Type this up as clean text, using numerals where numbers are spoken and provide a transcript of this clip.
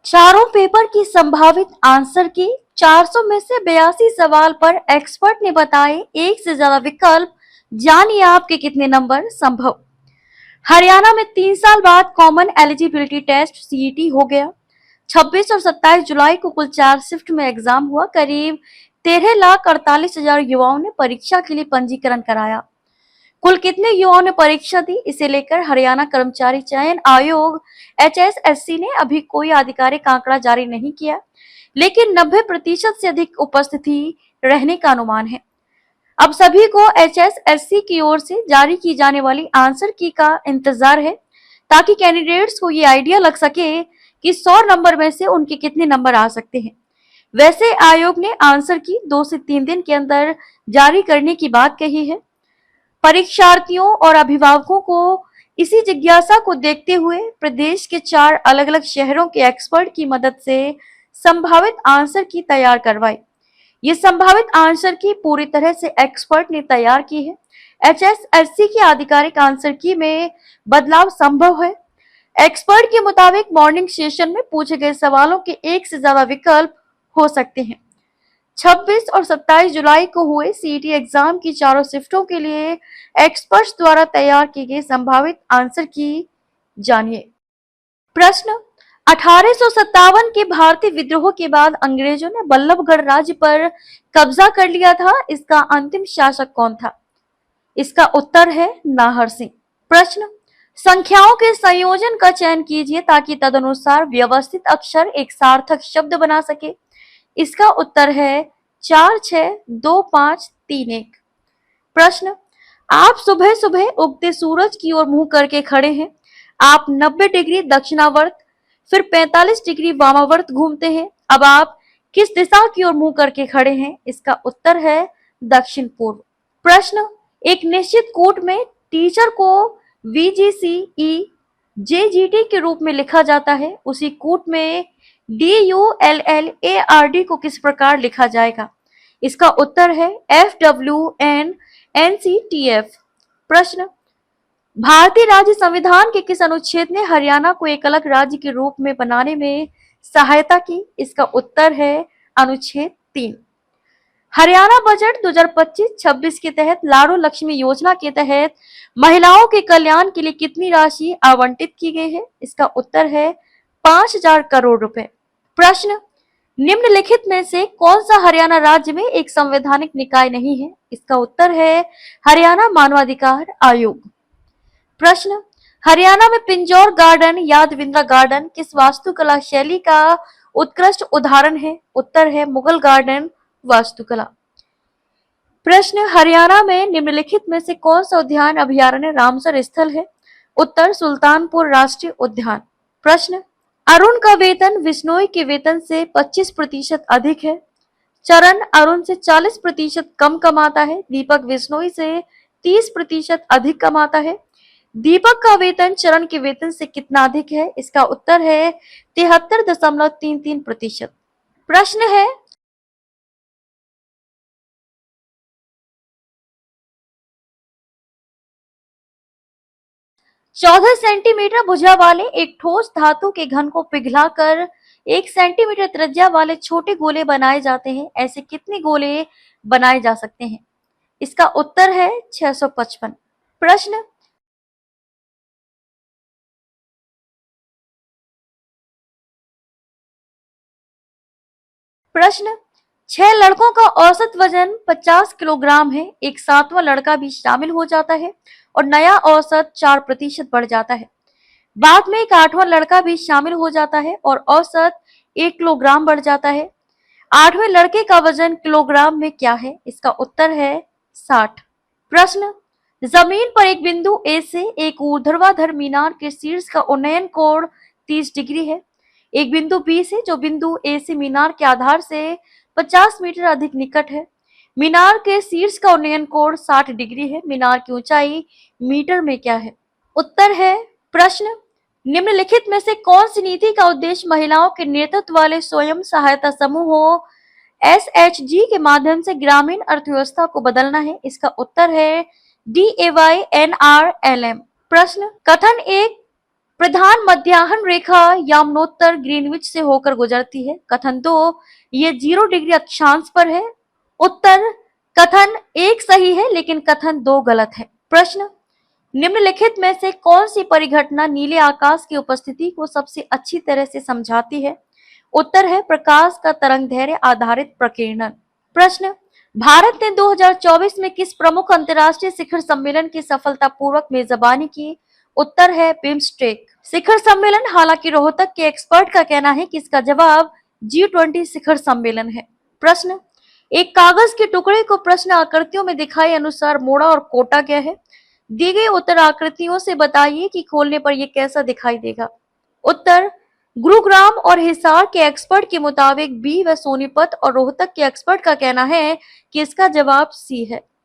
चारों पेपर की संभावित आंसर की 400 में से 82 सवाल पर एक्सपर्ट ने बताए एक से ज्यादा विकल्प। जानिए आपके कितने नंबर संभव। हरियाणा में 3 साल बाद कॉमन एलिजिबिलिटी टेस्ट सीईटी हो गया। 26 और 27 जुलाई को कुल 4 शिफ्ट में एग्जाम हुआ। करीब 13,48,000 युवाओं ने परीक्षा के लिए पंजीकरण कराया। कुल कितने युवाओं ने परीक्षा दी, इसे लेकर हरियाणा कर्मचारी चयन आयोग HSSC ने अभी कोई आधिकारिक आंकड़ा जारी नहीं किया, लेकिन 90% से अधिक उपस्थिति रहने का अनुमान है। अब सभी को HSSC की ओर से जारी की जाने वाली आंसर की का इंतजार है, ताकि कैंडिडेट्स को ये आइडिया लग सके कि 100 नंबर में से उनके कितने नंबर आ सकते हैं। वैसे आयोग ने आंसर की 2 से 3 दिन के अंदर जारी करने की बात कही है। परीक्षार्थियों और अभिभावकों को इसी जिज्ञासा को देखते हुए प्रदेश के 4 अलग-अलग शहरों के एक्सपर्ट की मदद से संभावित आंसर की तैयार करवाई। ये संभावित आंसर की पूरी तरह से एक्सपर्ट ने तैयार की है। HSSC की आधिकारिक आंसर की में बदलाव संभव है। एक्सपर्ट के मुताबिक मॉर्निंग सेशन में पूछे गए सवालों के एक से ज्यादा विकल्प हो सकते हैं। 26 और 27 जुलाई को हुए सीईटी एग्जाम की चारों शिफ्टों के लिए एक्सपर्ट्स द्वारा तैयार की गई संभावित आंसर की जानिए। प्रश्न, 1857 के भारतीय विद्रोह के बाद अंग्रेजों ने बल्लभगढ़ राज्य पर कब्जा कर लिया था। इसका अंतिम शासक कौन था? इसका उत्तर है नाहर सिंह। प्रश्न, संख्याओं के संयोजन का चयन कीजिए ताकि तदनुसार व्यवस्थित अक्षर एक सार्थक शब्द बना सके। इसका उत्तर है 4 6 2 5 3 1। प्रश्न, आप सुबह सुबह उगते सूरज की ओर मुंह करके खड़े हैं। आप 90 डिग्री दक्षिणावर्त फिर 45 डिग्री वामावर्त घूमते हैं। अब आप किस दिशा की ओर मुंह करके खड़े हैं? इसका उत्तर है दक्षिण पूर्व। प्रश्न, एक निश्चित कूट में टीचर को VGCE JGT के रूप में लिखा जाता है। उसी कूट में DULLARD को किस प्रकार लिखा जाएगा? इसका उत्तर है FWNNCTF। प्रश्न, भारतीय राज्य संविधान के किस अनुच्छेद ने हरियाणा को एक अलग राज्य के रूप में बनाने में सहायता की? इसका उत्तर है अनुच्छेद 3। हरियाणा बजट 2025-26 के तहत लाडो लक्ष्मी योजना के तहत महिलाओं के कल्याण के लिए कितनी राशि आवंटित की गई है? इसका उत्तर है 5,000 करोड़ रुपए। प्रश्न, निम्नलिखित में से कौन सा हरियाणा राज्य में एक संवैधानिक निकाय नहीं है? इसका उत्तर है हरियाणा मानवाधिकार आयोग। प्रश्न, हरियाणा में पिंजौर गार्डन यादविंद्रा गार्डन किस वास्तुकला शैली का उत्कृष्ट उदाहरण है? उत्तर है मुगल गार्डन वास्तुकला। प्रश्न, हरियाणा में निम्नलिखित में से कौन सा उद्यान अभयारण्य रामसर स्थल है? उत्तर सुल्तानपुर राष्ट्रीय उद्यान। प्रश्न, अरुण का वेतन विश्नोई के वेतन से 25% अधिक है। चरण अरुण से 40% कम कमाता है। दीपक विश्नोई से 30% अधिक कमाता है। दीपक का वेतन चरण के वेतन से कितना अधिक है? इसका उत्तर है 73.33%। प्रश्न है, चौदह सेंटीमीटर भुजा वाले एक ठोस धातु के घन को पिघलाकर 1 सेंटीमीटर त्रिज्या वाले छोटे गोले बनाए जाते हैं। ऐसे कितने गोले बनाए जा सकते हैं? इसका उत्तर है 655। प्रश्न, प्रश्न, 6 लड़कों का औसत वजन 50 किलोग्राम है। एक 7वां लड़का भी शामिल हो जाता है और नया औसत 4% बढ़ जाता है। बाद में एक 8वां लड़का भी शामिल हो जाता है और औसत 1 किलोग्राम बढ़ जाता है। 8वें लड़के का वजन किलोग्राम में क्या है? इसका उत्तर है 60। प्रश्न, जमीन पर एक बिंदु ए से एक ऊर्ध्वाधर मीनार के शीर्ष का उन्नयन कोण 30 डिग्री है। एक बिंदु बी से जो बिंदु ए से मीनार के आधार से 50 मीटर अधिक निकट है। मीनार के शीर्ष का उन्नयन कोण 60 डिग्री है। मीनार की ऊंचाई मीटर में क्या है? उत्तर है। प्रश्न, निम्नलिखित में से कौन सी नीति का उद्देश्य महिलाओं के नेतृत्व वाले स्वयं सहायता समूहों SHG के माध्यम से ग्रामीण अर्थव्यवस्था को बदलना है? इसका उत्तर है DAYNRLM। प्रश्न, कथन एक प्रधान मध्याह्न रेखा यामनोत्तर ग्रीनविच से होकर गुजरती है। कथन 2, ये 0 डिग्री अक्षांश पर है। उत्तर, कथन 1 सही है लेकिन कथन 2 गलत है। प्रश्न, निम्नलिखित में से कौन सी परिघटना नीले आकाश की उपस्थिति को सबसे अच्छी तरह से समझाती है? उत्तर है प्रकाश का तरंगदैर्घ्य आधारित प्रकीर्णन। प्रश्न, भारत ने 2024 में किस प्रमुख अंतर्राष्ट्रीय शिखर सम्मेलन की सफलतापूर्वक मेजबानी की? उत्तर है बिम्स्टेक शिखर सम्मेलन। हालांकि रोहतक के एक्सपर्ट का कहना है कि इसका जवाब G20 शिखर सम्मेलन है। प्रश्न, एक कागज के टुकड़े को प्रश्न आकृतियों में दिखाए अनुसार मोड़ा और कोटा गया है। दी गई उत्तर आकृतियों से बताइए कि खोलने पर यह कैसा दिखाई देगा। उत्तर, गुरुग्राम और हिसार के एक्सपर्ट के मुताबिक बी व सोनीपत और रोहतक के एक्सपर्ट का कहना है कि इसका जवाब सी है।